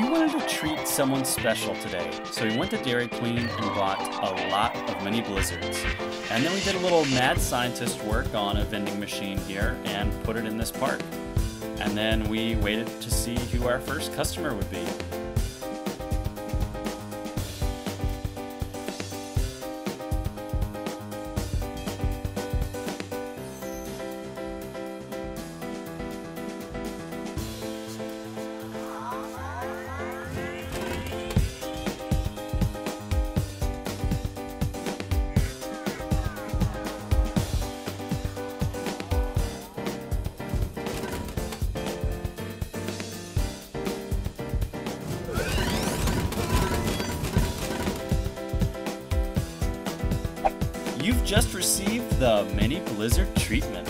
We wanted to treat someone special today, so we went to Dairy Queen and bought a lot of mini blizzards. And then we did a little mad scientist work on a vending machine here and put it in this park. And then we waited to see who our first customer would be. You've just received the mini blizzard treatment.